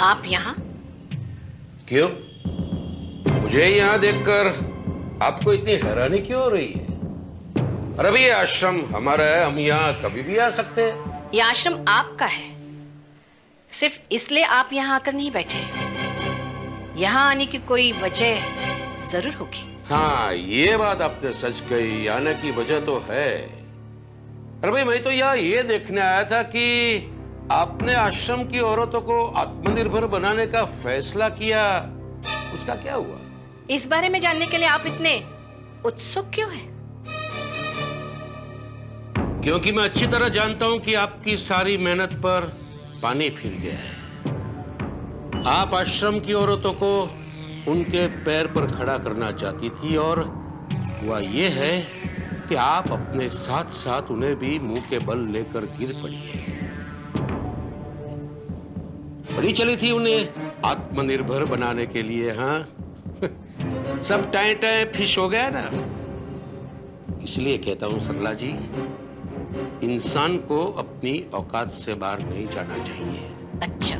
आप यहाँ? क्यों? मुझे यहाँ देखकर आपको इतनी हैरानी क्यों हो रही है? अरे भाई, ये आश्रम हमारा है, हम यहाँ कभी भी आ सकते हैं। ये आश्रम आपका है, सिर्फ इसलिए आप यहाँ आकर नहीं बैठे। यहाँ आने की कोई वजह जरूर होगी। हाँ, ये बात आपने सच कही, आने की वजह तो है। अरे भाई, मैं तो यहाँ ये देखने आया था कि आपने आश्रम की औरतों को आत्मनिर्भर बनाने का फैसला किया, उसका क्या हुआ? इस बारे में जानने के लिए आप इतने उत्सुक क्यों हैं? क्योंकि मैं अच्छी तरह जानता हूं कि आपकी सारी मेहनत पर पानी फिर गया है। आप आश्रम की औरतों को उनके पैर पर खड़ा करना चाहती थी, और हुआ ये है कि आप अपने साथ साथ उन्हें भी मुंह के बल लेकर गिर पड़ी है। बड़ी चली थी उन्हें आत्मनिर्भर बनाने के लिए। हाँ सब टाइम टाइम फिश हो गया ना। इसलिए कहता हूं सरला जी, इंसान को अपनी औकात से बाहर नहीं जाना चाहिए। अच्छा,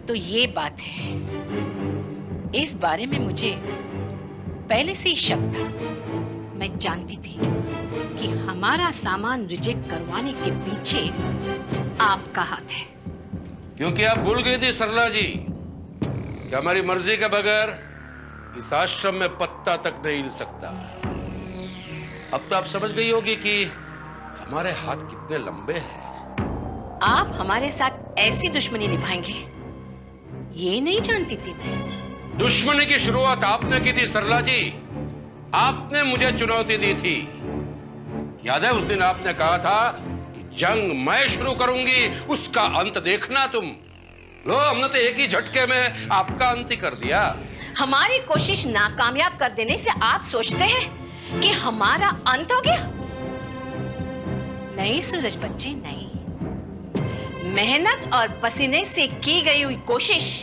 तो ये बात है। इस बारे में मुझे पहले से ही शक था। मैं जानती थी कि हमारा सामान रिजेक्ट करवाने के पीछे आपका हाथ है। क्योंकि आप भूल गई थी सरला जी कि हमारी मर्जी के बगैर इस आश्रम में पत्ता तक नहीं हिल सकता। अब तो आप समझ गई होगी कि हमारे हाथ कितने लंबे हैं। आप हमारे साथ ऐसी दुश्मनी निभाएंगे, ये नहीं जानती थी मैं। दुश्मनी की शुरुआत आपने की थी सरला जी। आपने मुझे चुनौती दी थी। याद है, उस दिन आपने कहा था कि जंग मैं शुरू करूंगी, उसका अंत देखना तुम। लो, हमने तो एक ही झटके में आपका अंत ही कर दिया। हमारी कोशिश नाकामयाब कर देने से आप सोचते हैं कि हमारा अंत हो गया? नहीं सूरज बच्चे, नहीं। मेहनत और पसीने से की गई हुई कोशिश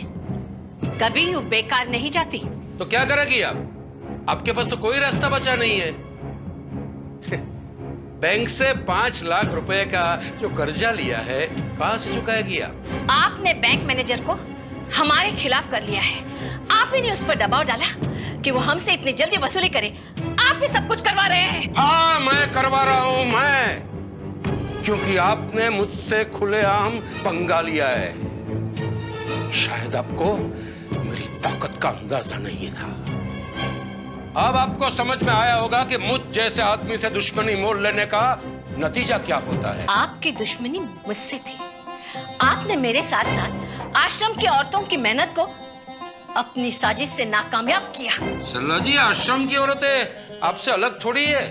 कभी यूं बेकार नहीं जाती। तो क्या करेगी आप? आपके पास तो कोई रास्ता बचा नहीं है। बैंक से 5 लाख रुपए का जो कर्जा लिया है, कहां से चुकाएगी आप? आपने बैंक मैनेजर को हमारे खिलाफ कर लिया है। आप ही ने उस पर दबाव डाला कि वो हमसे इतनी जल्दी वसूली करे। आप भी सब कुछ करवा रहे हैं। हाँ, मैं करवा रहा हूं, मैं। क्योंकि आपने मुझसे खुलेआम पंगा लिया है। शायद आपको मेरी ताकत का अंदाजा नहीं था। अब आपको समझ में आया होगा कि मुझ जैसे आदमी से दुश्मनी मोल लेने का नतीजा क्या होता है। आपकी दुश्मनी मुझसे थी। आपने मेरे साथ साथ आश्रम की औरतों की मेहनत को अपनी साजिश से नाकामयाब किया। सरला जी, आश्रम की औरतें आपसे अलग थोड़ी है।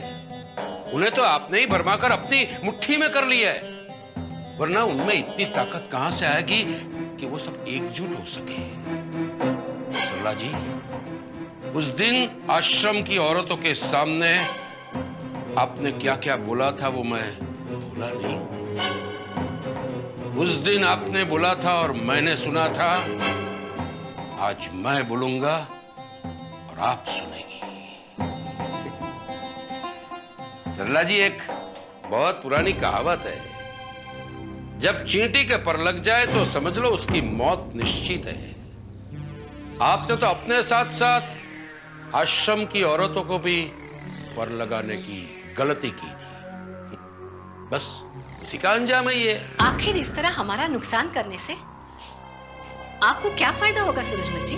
उन्हें तो आपने ही भरमाकर अपनी मुट्ठी में कर लिया है, वरना उनमें इतनी ताकत कहां से आएगी कि वो सब एकजुट हो सके। सरला जी, उस दिन आश्रम की औरतों के सामने आपने क्या क्या बोला था वो मैं भूला नहीं हूं। उस दिन आपने बोला था और मैंने सुना था। आज मैं बोलूंगा और आप सुनेंगी। सरला जी, एक बहुत पुरानी कहावत है, जब चींटी के पर लग जाए तो समझ लो उसकी मौत निश्चित है। आपने तो अपने साथ साथ आश्रम की औरतों को भी पर लगाने की गलती की थी। बस इसी का अंजाम है ये। आखिर इस तरह हमारा नुकसान करने से आपको क्या फायदा होगा सूरजमल जी?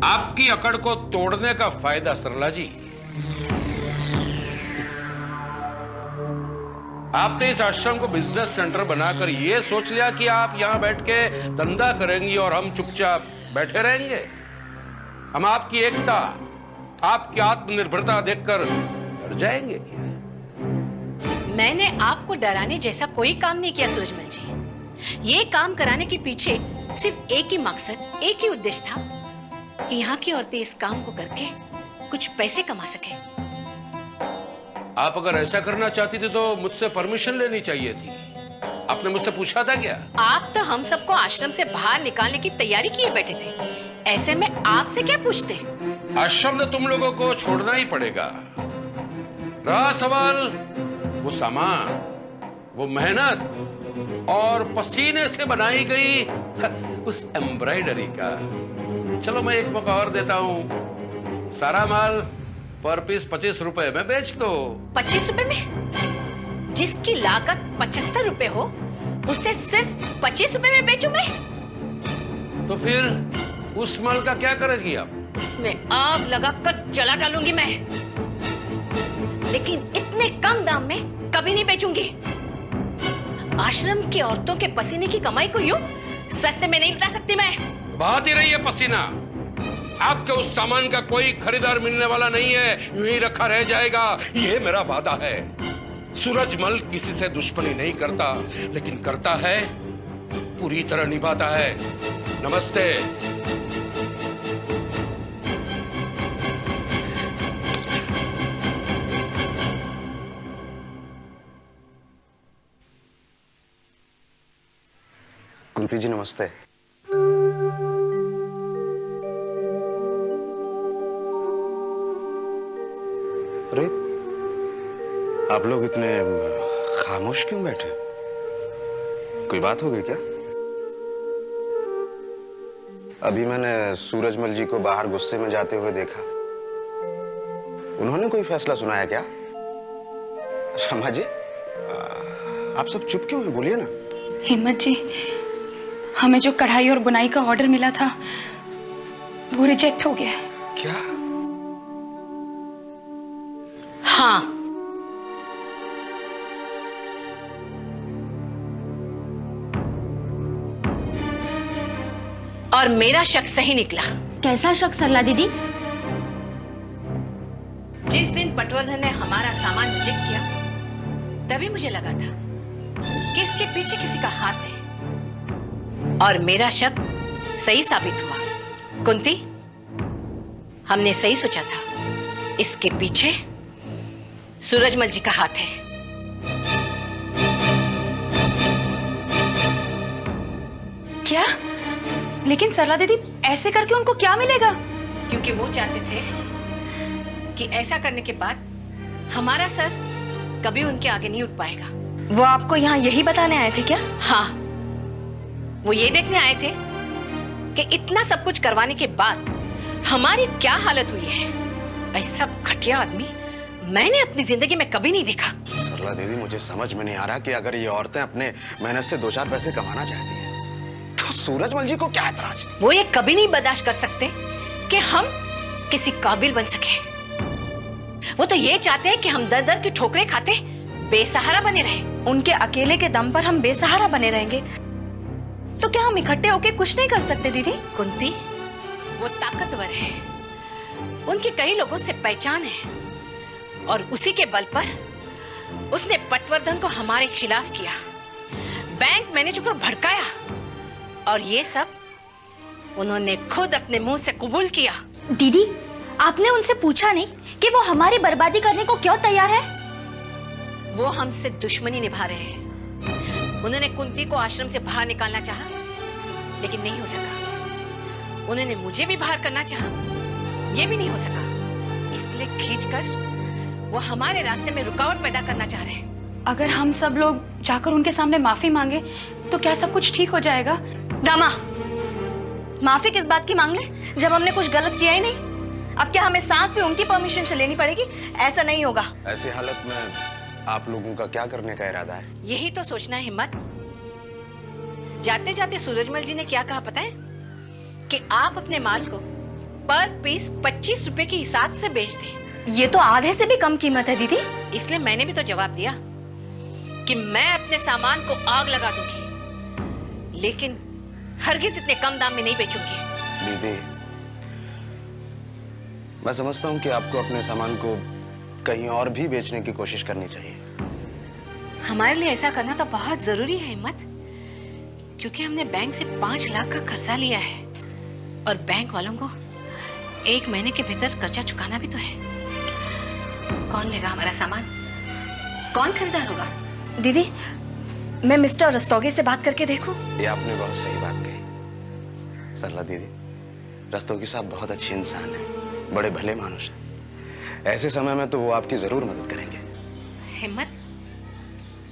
आपकी अकड़ को तोड़ने का फायदा सरला जी। आपने इस आश्रम को बिजनेस सेंटर बनाकर यह सोच लिया कि आप यहां बैठ के धंधा करेंगी और हम चुपचाप बैठे रहेंगे। हम आपकी एकता, आपकी आत्मनिर्भरता देखकर डर जाएंगे। मैंने आपको डराने जैसा कोई काम नहीं किया सूरजमल जी। ये काम कराने के पीछे सिर्फ एक ही मकसद, एक ही उद्देश्य था कि यहाँ की औरतें इस काम को करके कुछ पैसे कमा सके। आप अगर ऐसा करना चाहती थी तो मुझसे परमिशन लेनी चाहिए थी। आपने मुझसे पूछा था क्या? आप तो हम सबको आश्रम से बाहर निकालने की तैयारी किए बैठे थे। ऐसे में आपसे क्या पूछते? आश्रम तो तुम लोगों को छोड़ना ही पड़ेगा। रहा सवाल वो सामान, वो मेहनत और पसीने से बनाई गई उस एम्ब्रॉयडरी का। चलो मैं एक मौका और देता हूं, सारा माल पर पीस 25 रुपए में बेच दो। 25 रुपए में? जिसकी लागत 75 रुपए हो उसे सिर्फ 25 रुपए में बेचूं मैं? तो फिर उस माल का क्या करेगी आप? इसमें आग लगाकर जला डालूंगी मैं, लेकिन इतने कम दाम में कभी नहीं बेचूंगी। आश्रम की औरतों के पसीने की कमाई को यूं सस्ते में नहीं लुटा सकती मैं। बहाती रही है पसीना। आपके उस सामान का कोई खरीदार मिलने वाला नहीं है, यूं ही रखा रह जाएगा, ये मेरा वादा है। सूरजमल किसी से दुश्मनी नहीं करता, लेकिन करता है पूरी तरह निभाता है। नमस्ते। कुंती जी नमस्ते। अरे आप लोग इतने खामोश क्यों बैठे? कोई बात हो गई क्या? अभी मैंने सूरजमल जी को बाहर गुस्से में जाते हुए देखा। उन्होंने कोई फैसला सुनाया क्या? रमा जी आप सब चुप क्यों हैं? बोलिए ना। हिम्मत जी, हमें जो कढ़ाई और बुनाई का ऑर्डर मिला था वो रिजेक्ट हो गया है। क्या? हाँ, और मेरा शक सही निकला। कैसा शक सरला दीदी? जिस दिन पटवर्धन ने हमारा सामान रिजेक्ट किया तभी मुझे लगा था कि इसके पीछे किसी का हाथ है, और मेरा शक सही साबित हुआ। कुंती, हमने सही सोचा था, इसके पीछे सूरजमल जी का हाथ है। क्या? लेकिन सरला दीदी, ऐसे करके उनको क्या मिलेगा? क्योंकि वो चाहते थे कि ऐसा करने के बाद हमारा सर कभी उनके आगे नहीं उठ पाएगा। वो आपको यहाँ यही बताने आए थे क्या? हाँ, वो ये देखने आए थे कि इतना सब कुछ करवाने के बाद हमारी क्या हालत हुई है। ऐसा घटिया आदमी मैंने अपनी जिंदगी में कभी नहीं देखा। सरला दीदी, मुझे समझ में नहीं आ रहा कि अगर ये औरतें अपने मेहनत से 2-4 पैसे कमाना चाहती हैं तो सूरजमल जी को क्या एतराज है? वो ये कभी नहीं बर्दाश्त कर सकते कि हम किसी काबिल बन सके। वो तो ये चाहते हैं कि हम दर दर की ठोकरें खाते बेसहारा बने रहें। उनके अकेले के दम पर हम बेसहारा बने रहेंगे तो क्या हम इकट्ठे होके कुछ नहीं कर सकते दीदी? कुंती, वो ताकतवर है, उनकी कई लोगों से पहचान है, और उसी के बल पर उसने पटवर्धन को हमारे खिलाफ किया, बैंक मैनेजर को भड़काया, और ये सब उन्होंने खुद अपने मुंह से कबूल किया। दीदी, आपने उनसे पूछा नहीं कि वो हमारी बर्बादी करने को क्यों तैयार है? वो हमसे दुश्मनी निभा रहे हैं। उन्होंने कुंती को आश्रम से बाहर निकालना चाहा, लेकिन नहीं हो सका। उन्होंने मुझे भी बाहर करना चाहा, ये भी नहीं हो सका। इसलिए खींचकर वो हमारे रास्ते में रुकावट पैदा करना चाह रहे हैं। अगर हम सब लोग जाकर उनके सामने माफी मांगे तो क्या सब कुछ ठीक हो जाएगा? रामा, माफी किस बात की मांग ले जब हमने कुछ गलत किया ही नहीं? अब क्या हमें सांस भी उनकी परमिशन से लेनी पड़ेगी? ऐसा नहीं होगा। ऐसी हालत में आप लोगों का क्या करने का इरादा है? यही तो सोचना है हिम्मत। जाते जाते सूरजमल जी ने क्या कहा पता है? कि आप अपने माल को पर पीस 25 रुपए के हिसाब से बेच दें। ये तो आधे से भी कम कीमत है दीदी। इसलिए मैंने भी तो जवाब दिया कि मैं अपने सामान को आग लगा दूंगी, लेकिन हरगिज इतने कम दाम में नहीं बेचूंगी। दीदी, मैं समझता हूँ कि आपको अपने सामान को कहीं और भी बेचने की कोशिश करनी चाहिए। हमारे लिए ऐसा करना तो बहुत जरूरी है हिम्मत, क्योंकि हमने बैंक से 5 लाख का कर्जा लिया है, और बैंक वालों को 1 महीने के भीतर कर्जा चुकाना भी तो है। कौन लेगा हमारा सामान? कौन खरीदार होगा? दीदी, मैं मिस्टर रस्तोगी से बात करके देखूं? ये आपने बहुत सही बात कही सरला दीदी। रस्तोगी साहब बहुत अच्छे इंसान हैं, बड़े भले मानुष हैं। ऐसे समय में तो वो आपकी जरूर मदद करेंगे। हिम्मत,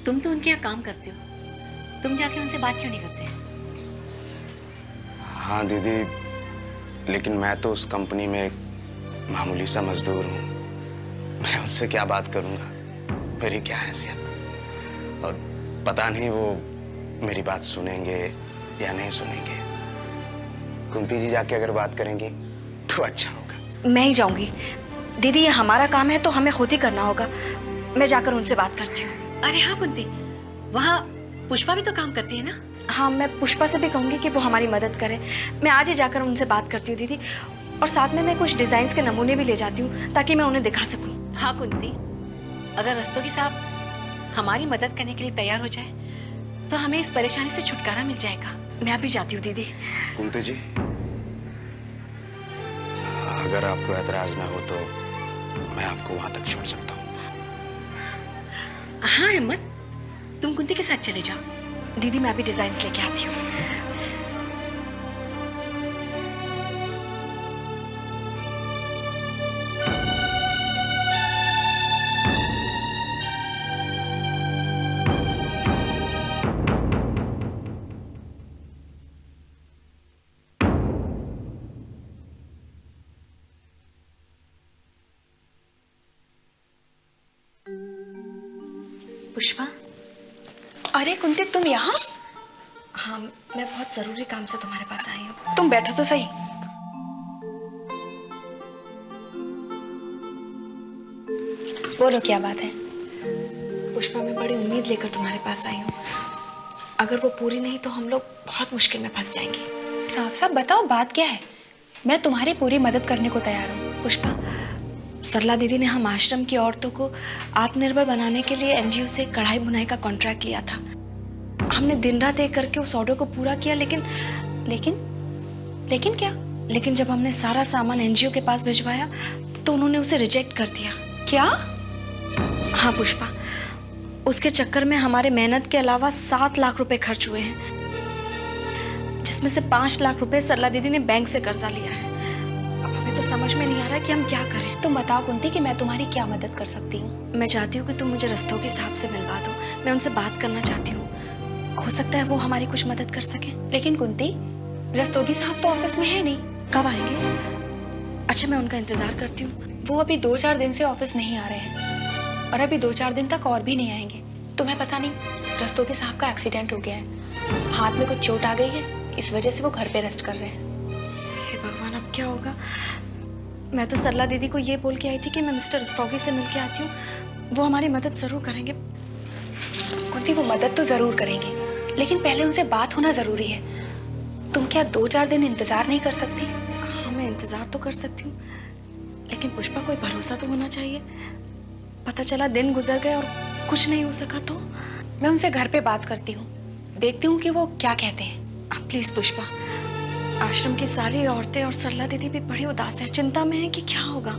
तुम तो उनके यहाँ काम करते हो, तुम जाके उनसे बात क्यों नहीं करते? हाँ दीदी, लेकिन मैं तो उस कंपनी में एक मामूली सा मजदूर हूँ। मैं उनसे क्या बात करूँगा, मेरी क्या हैसियत। और पता नहीं वो मेरी बात सुनेंगे या नहीं सुनेंगे। कुंती जी जाके अगर बात करेंगी तो अच्छा होगा। मैं ही जाऊंगी दीदी, ये हमारा काम है तो हमें खुद ही करना होगा। मैं जाकर उनसे बात करती हूँ। अरे हाँ कुंती, वहाँ पुष्पा भी तो काम करती है ना? हाँ, मैं पुष्पा से भी कहूंगी कि वो हमारी मदद करे। मैं आज ही जाकर उनसे बात करती हूँ दीदी, और साथ में मैं कुछ डिजाइन के नमूने भी ले जाती हूँ ताकि मैं उन्हें दिखा सकूँ। हाँ कुंती, अगर रस्तोगी साहब हमारी मदद करने के लिए तैयार हो जाए तो हमें इस परेशानी से छुटकारा मिल जाएगा। मैं अभी जाती हूँ दीदी। कुंती जी, अगर आपको ऐतराज ना हो तो मैं आपको वहां तक छोड़ सकता हूँ। हाँ हिम्मत, तुम कुंती के साथ चले जाओ। दीदी मैं अभी डिजाइन्स लेके आती हूँ। पुष्पा, अरे कुंती, तुम यहाँ? हाँ, मैं बहुत जरूरी काम से तुम्हारे पास आई हूँ। तुम बैठो तो सही। बोलो क्या बात है? पुष्पा, मैं बड़ी उम्मीद लेकर तुम्हारे पास आई हूँ। अगर वो पूरी नहीं तो हम लोग बहुत मुश्किल में फंस जाएंगे। साफ साफ बताओ बात क्या है। मैं तुम्हारी पूरी मदद करने को तैयार हूँ। पुष्पा, सरला दीदी ने हम आश्रम की औरतों को आत्मनिर्भर बनाने के लिए एनजीओ से कढ़ाई बुनाई का कॉन्ट्रैक्ट लिया था। हमने दिन रात एक करके उस ऑर्डर को पूरा किया, लेकिन क्या? लेकिन जब हमने सारा सामान एनजीओ के पास भिजवाया तो उन्होंने उसे रिजेक्ट कर दिया। क्या? हाँ पुष्पा, उसके चक्कर में हमारे मेहनत के अलावा 7 लाख रुपए खर्च हुए हैं, जिसमें से 5 लाख रुपए सरला दीदी ने बैंक से कर्जा लिया है। अब हमें तो समझ में नहीं आ रहा कि हम क्या करें। तुम बताओ कुंती कि मैं तुम्हारी क्या मदद कर सकती हूँ? मैं चाहती हूँ कि तुम मुझे रस्तोगी साहब से मिलवा दो। मैं उनसे बात करना चाहती हूँ, हो सकता है वो हमारी कुछ मदद कर सके। लेकिन कुंती, रस्तोगी साहब तो ऑफिस में है नहीं। कब आएंगे? अच्छा, मैं उनका इंतजार करती हूँ। वो अभी 2-4 दिन से ऑफिस नहीं आ रहे हैं, और अभी 2-4 दिन तक और भी नहीं आएंगे। तुम्हें पता नहीं, रस्तोगी साहब का एक्सीडेंट हो गया है, हाथ में कुछ चोट आ गई है, इस वजह से वो घर पे रेस्ट कर रहे हैं। हे भगवान, अब क्या होगा? मैं तो सरला दीदी को ये बोल के आई थी कि मैं मिस्टर रस्तोगी से मिल के आती हूँ, वो हमारी मदद जरूर करेंगे। कुंती, वो मदद तो जरूर करेंगे, लेकिन पहले उनसे बात होना जरूरी है। तुम क्या 2-4 दिन इंतजार नहीं कर सकती? हाँ, मैं इंतजार तो कर सकती हूँ, लेकिन पुष्पा कोई भरोसा तो होना चाहिए। पता चला दिन गुजर गए और कुछ नहीं हो सका तो? मैं उनसे घर पे बात करती हूँ, देखती हूँ कि वो क्या कहते हैं। प्लीज पुष्पा, आश्रम की सारी औरतें और सरला दीदी भी बड़ी उदास है, चिंता में है कि क्या होगा।